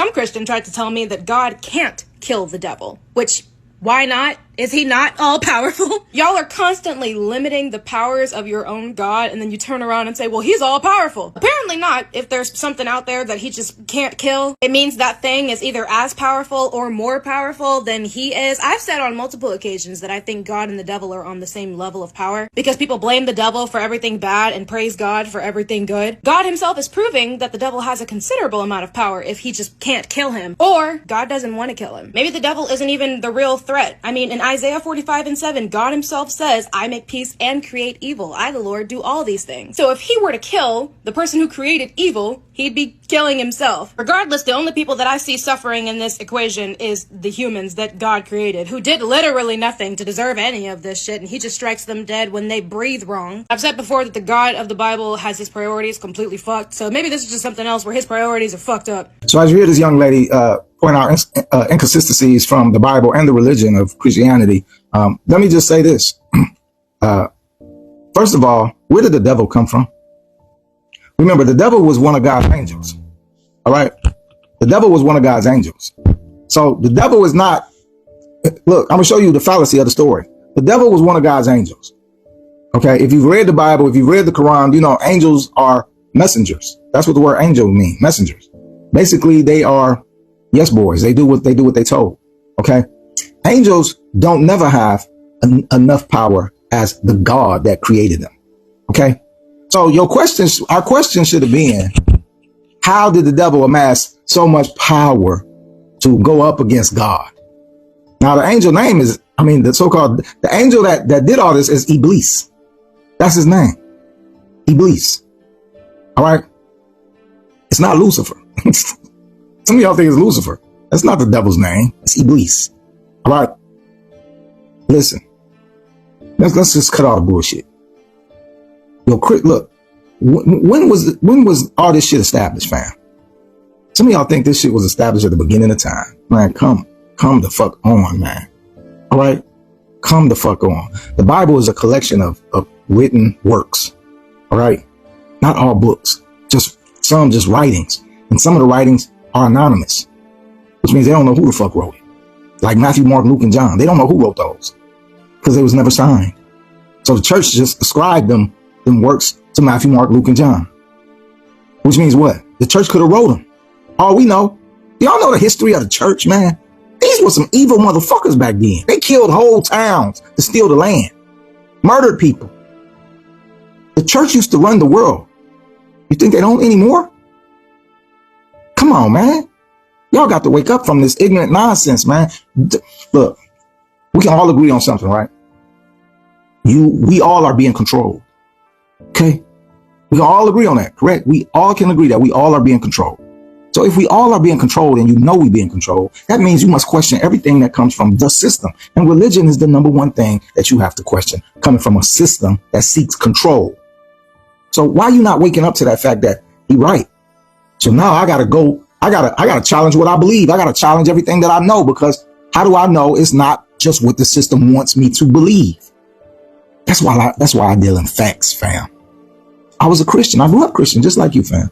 some Christian tried to tell me that God can't kill the devil, which, why not? Is he not all powerful? Y'all are constantly limiting the powers of your own God, and then you turn around and say, well, he's all powerful. Apparently not. If there's something out there that he just can't kill, it means that thing is either as powerful or more powerful than he is. I've said on multiple occasions that I think God and the devil are on the same level of power because people blame the devil for everything bad and praise God for everything good. God himself is proving that the devil has a considerable amount of power if he just can't kill him, or God doesn't want to kill him. Maybe the devil isn't even the real threat. I mean, in Isaiah 45:7, God himself says, I make peace and create evil. I, the Lord, do all these things. So if he were to kill the person who created evil, he'd be killing himself. Regardless, the only people that I see suffering in this equation is the humans that God created, who did literally nothing to deserve any of this shit, and he just strikes them dead when they breathe wrong. I've said before that the God of the Bible has his priorities completely fucked, so maybe this is just something else where his priorities are fucked up. So as you hear this young lady point out inconsistencies from the Bible and the religion of Christianity, let me just say this. First of all, where did the devil come from? Remember, the devil was one of God's angels. All right. The devil was one of God's angels. So the devil is not, look, I'm gonna show you the fallacy of the story. The devil was one of God's angels. Okay. If you've read the Bible, if you've read the Quran, you know, angels are messengers. That's what the word angel means. Messengers. Basically, they are yes boys. They do what they told. Okay. Angels don't never have enough power as the God that created them. Okay. So our question should have been, how did the devil amass so much power to go up against God? Now, the angel name is, the angel that did all this is Iblis. That's his name. Iblis. All right. It's not Lucifer. Some of y'all think it's Lucifer. That's not the devil's name. It's Iblis. All right. Listen, let's just cut all the bullshit. Look, when was all this shit established, fam? Some of y'all think this shit was established at the beginning of time. Man, come the fuck on, man. All right. Come the fuck on. The Bible is a collection of written works. All right. Not all books, just writings. And some of the writings are anonymous, which means they don't know who the fuck wrote it. Like Matthew, Mark, Luke, and John. They don't know who wrote those because they was never signed. So the church just ascribed them works to Matthew, Mark, Luke, and John. Which means what? The church could have wrote them. All we know. Y'all know the history of the church, man. These were some evil motherfuckers back then. They killed whole towns to steal the land. Murdered people. The church used to run the world. You think they don't anymore? Come on, man. Y'all got to wake up from this ignorant nonsense, man. Look, we can all agree on something, right? We all are being controlled. Okay? We can all agree on that, correct? We all can agree that we all are being controlled. So if we all are being controlled and you know we're being controlled, that means you must question everything that comes from the system. And religion is the number one thing that you have to question, coming from a system that seeks control. So why are you not waking up to that fact that you're right? So now I got to challenge what I believe. I got to challenge everything that I know, because how do I know it's not just what the system wants me to believe? That's why I deal in facts, fam. I was a Christian. I grew up Christian, just like you, fam.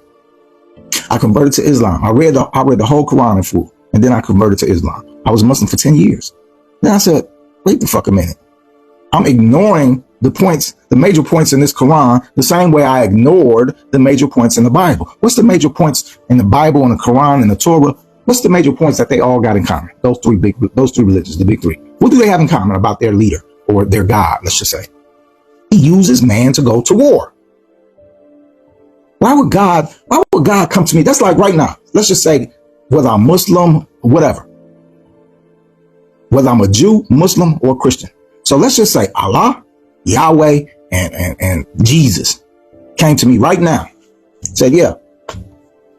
I converted to Islam. I read the whole Quran in full, and then I converted to Islam. I was a Muslim for 10 years. Then I said, wait the fuck a minute. I'm ignoring the major points in this Quran the same way I ignored the major points in the Bible. What's the major points in the Bible and the Quran and the Torah? What's the major points that they all got in common? Those three religions, the big three. What do they have in common about their leader or their God, let's just say? He uses man to go to war. Why would God come to me? That's like right now. Let's just say whether I'm Muslim, whatever. Whether I'm a Jew, Muslim, or Christian. So let's just say Allah, Yahweh, and Jesus came to me right now. Said, yeah,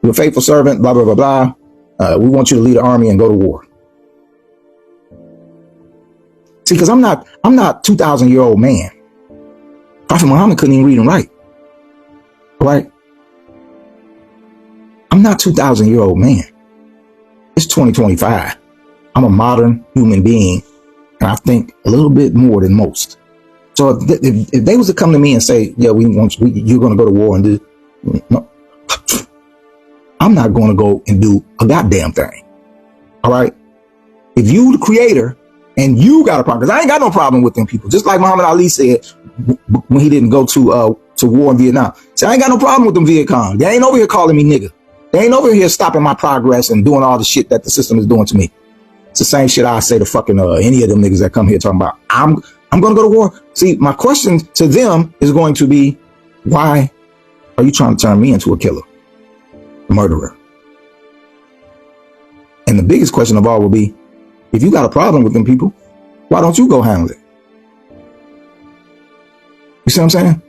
you're a faithful servant, blah, blah, blah, blah. We want you to lead an army and go to war. See, because I'm not 2,000-year-old man. Prophet Muhammad couldn't even read and write. Right? I'm not 2,000-year-old man. It's 2025. I'm a modern human being, and I think a little bit more than most. So if they was to come to me and say, yeah, you're going to go to war and do, no, I'm not going to go and do a goddamn thing. All right. If you the creator and you got a problem, because I ain't got no problem with them people. Just like Muhammad Ali said when he didn't go to war in Vietnam. So I ain't got no problem with them Viet Cong. They ain't over here calling me nigga. They ain't over here stopping my progress and doing all the shit that the system is doing to me. It's the same shit I say to fucking any of them niggas that come here talking about I'm going to go to war. See, my question to them is going to be, why are you trying to turn me into a killer, a murderer? And the biggest question of all will be, if you got a problem with them people, why don't you go handle it? You see what I'm saying?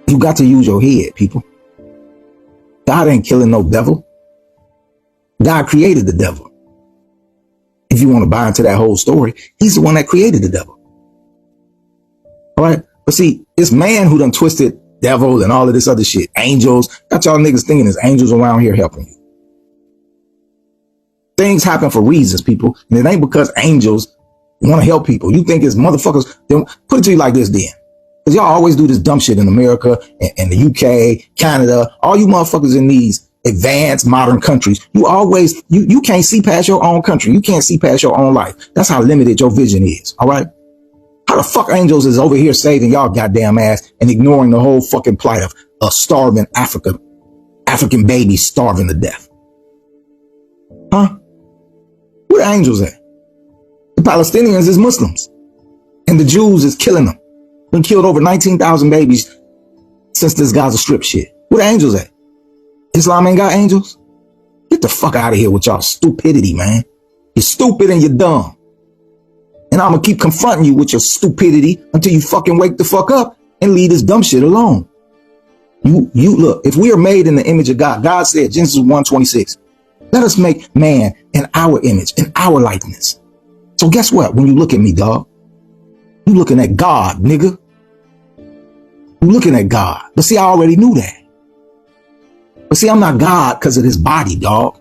You got to use your head, people. God ain't killing no devil. God created the devil. If you want to buy into that whole story, he's the one that created the devil. All right. But see, it's man who done twisted devil and all of this other shit. Angels. Got y'all niggas thinking there's angels around here helping you. Things happen for reasons, people. And it ain't because angels want to help people. You think it's motherfuckers. Then put it to you like this then. Because y'all always do this dumb shit in America and the UK, Canada, all you motherfuckers in these advanced modern countries. You can't see past your own country. You can't see past your own life. That's how limited your vision is. All right. How the fuck angels is over here saving y'all goddamn ass and ignoring the whole fucking plight of a starving African baby starving to death? Huh? Where the angels at? The Palestinians is Muslims and the Jews is killing them. Been killed over 19,000 babies since this Gaza Strip shit. Where the angels at? Islam ain't got angels? Get the fuck out of here with y'all stupidity, man. You're stupid and you're dumb. And I'm gonna keep confronting you with your stupidity until you fucking wake the fuck up and leave this dumb shit alone. You look, if we are made in the image of God, God said, Genesis 1:26, let us make man in our image, in our likeness. So guess what? When you look at me, dog, you looking at God, nigga. You looking at God. But see, I already knew that. But see, I'm not God because of this body, dog.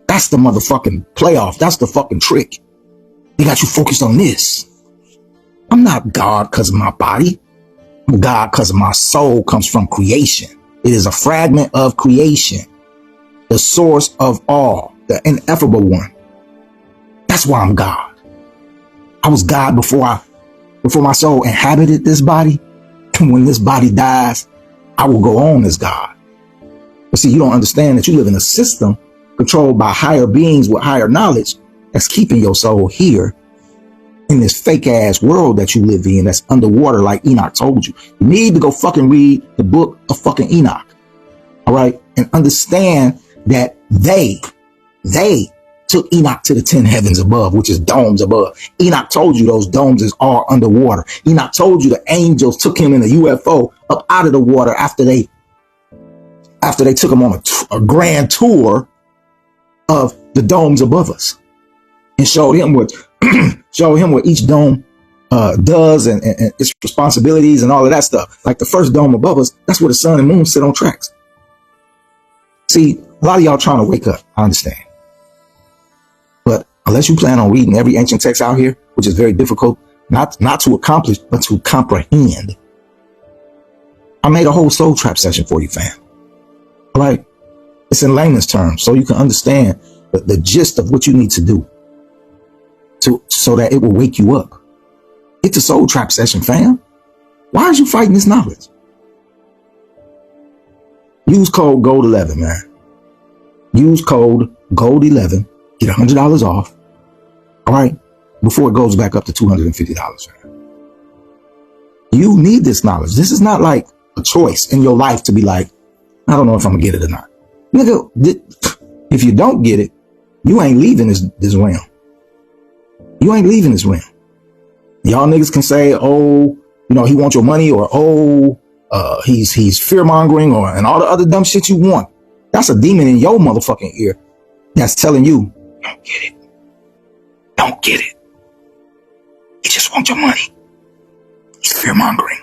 That's the motherfucking playoff. That's the fucking trick. They got you focused on this. I'm not God because of my body. I'm God because my soul comes from creation. It is a fragment of creation. The source of all, the ineffable one. That's why I'm God. I was God before my soul inhabited this body. And when this body dies, I will go on as God. But see, you don't understand that you live in a system controlled by higher beings with higher knowledge that's keeping your soul here in this fake ass world that you live in that's underwater, like Enoch told you. You need to go fucking read the book of fucking Enoch. All right. And understand that they took Enoch to the 10 heavens above, which is domes above. Enoch told you those domes is all underwater. Enoch told you the angels took him in a UFO up out of the water after they took him on a grand tour of the domes above us and showed him what each dome does and its responsibilities and all of that stuff. Like the first dome above us, that's where the sun and moon sit on tracks. See, a lot of y'all trying to wake up. I understand. But unless you plan on reading every ancient text out here, which is very difficult, not to accomplish, but to comprehend. I made a whole soul trap session for you, fam. All right. It's in layman's terms, so you can understand the gist of what you need to do so that it will wake you up. It's a soul trap session, fam. Why are you fighting this knowledge? Use code GOLD11, man. Use code GOLD11. Get $100 off. All right. Before it goes back up to $250. You need this knowledge. This is not like a choice in your life to be like, I don't know if I'm gonna get it or not. Nigga, if you don't get it, you ain't leaving this realm. You ain't leaving this realm. Y'all niggas can say, oh, he wants your money, or he's fear mongering, and all the other dumb shit you want. That's a demon in your motherfucking ear that's telling you, don't get it. Don't get it. He just wants your money. He's fear mongering.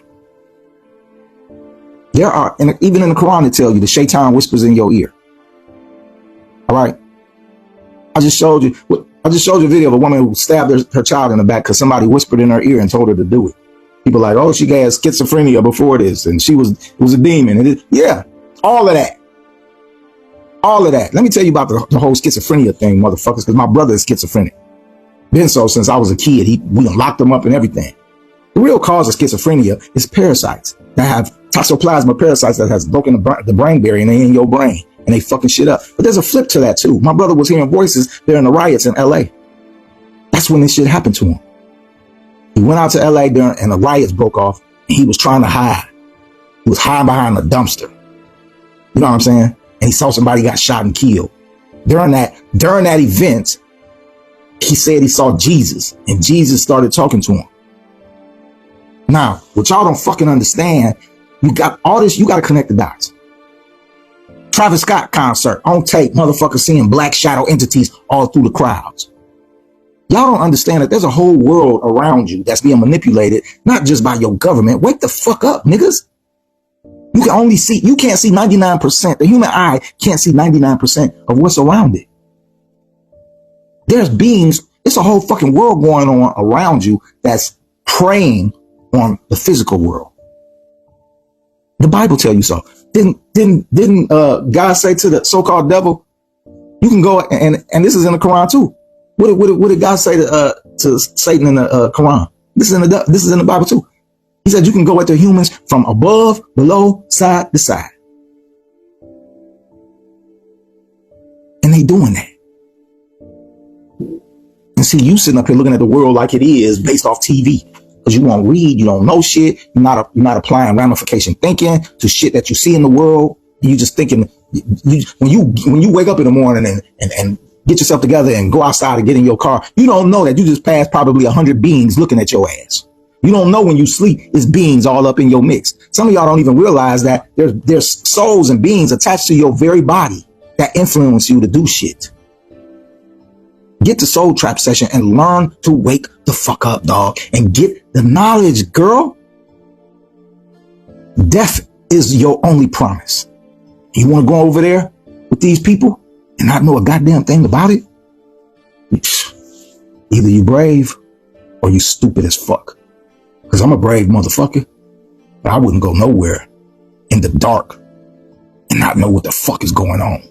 There are, and even in the Quran, they tell you the shaitan whispers in your ear. All right. I just showed you a video of a woman who stabbed her child in the back because somebody whispered in her ear and told her to do it. People like, oh, she had schizophrenia before this, and it was a demon. Yeah, all of that. All of that. Let me tell you about the whole schizophrenia thing, motherfuckers, because my brother is schizophrenic. Been so since I was a kid. We locked him up and everything. The real cause of schizophrenia is parasites that have toxoplasma parasites that has broken the brain barrier, and they in your brain, and they fucking shit up. But there's a flip to that too. My brother was hearing voices during the riots in LA. That's when this shit happened to him. He went out to LA and the riots broke off, and he was trying to hide. He was hiding behind a dumpster. You know what I'm saying? And he saw somebody got shot and killed. During that event, he said he saw Jesus, and Jesus started talking to him. Now, what y'all don't fucking understand, you got all this, you got to connect the dots. Travis Scott concert on tape, motherfuckers seeing black shadow entities all through the crowds. Y'all don't understand that there's a whole world around you that's being manipulated, not just by your government. Wake the fuck up, niggas. You can't see 99%. The human eye can't see 99% of what's around it. There's beings, it's a whole fucking world going on around you that's preying on the physical world. The Bible tell you so. Didn't God say to the so-called devil, you can go and this is in the Quran too. What did God say to Satan in the Quran? This is in the Bible too. He said you can go after humans from above, below, side to side. And they doing that. And see, you sitting up here looking at the world like it is based off TV. Because you won't read, you don't know shit. You're not applying ramification thinking to shit that you see in the world. You just thinking, when you wake up in the morning and get yourself together and go outside and get in your car, you don't know that you just passed probably 100 beings looking at your ass. You don't know when you sleep, it's beings all up in your mix. Some of y'all don't even realize that there's souls and beings attached to your very body that influence you to do shit. Get the Soul Trap session and learn to wake the fuck up, dog, and get the knowledge, girl. Death is your only promise. You want to go over there with these people and not know a goddamn thing about it? Either you brave or you stupid as fuck. Because I'm a brave motherfucker, but I wouldn't go nowhere in the dark and not know what the fuck is going on.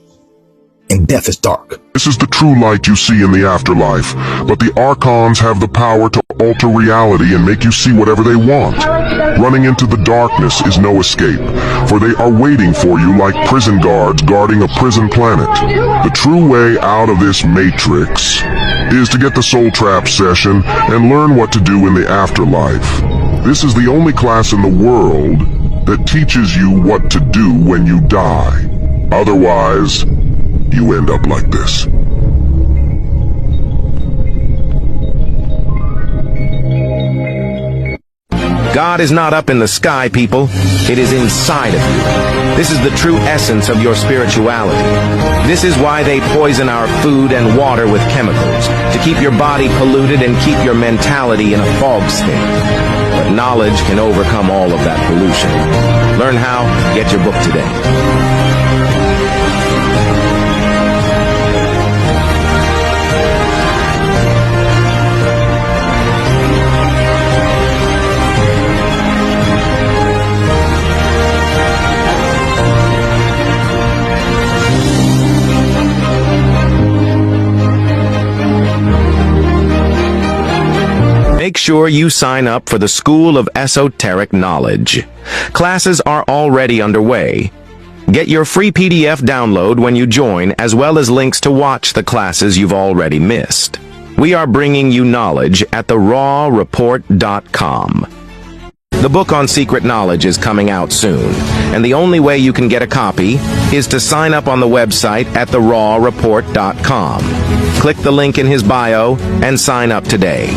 And death is dark. This is the true light you see in the afterlife, but the Archons have the power to alter reality and make you see whatever they want. Running into the darkness is no escape, for they are waiting for you like prison guards guarding a prison planet. The true way out of this matrix is to get the Soul Trap session and learn what to do in the afterlife. This is the only class in the world that teaches you what to do when you die. Otherwise, you end up like this. God is not up in the sky, people. It is inside of you. This is the true essence of your spirituality. This is why they poison our food and water with chemicals, to keep your body polluted and keep your mentality in a fog state. But knowledge can overcome all of that pollution. Learn how. Get your book today. Make sure you sign up for the School of Esoteric Knowledge. Classes are already underway. Get your free PDF download when you join, as well as links to watch the classes you've already missed. We are bringing you knowledge at therawreport.com. The book on secret knowledge is coming out soon, and the only way you can get a copy is to sign up on the website at therawreport.com. Click the link in his bio and sign up today.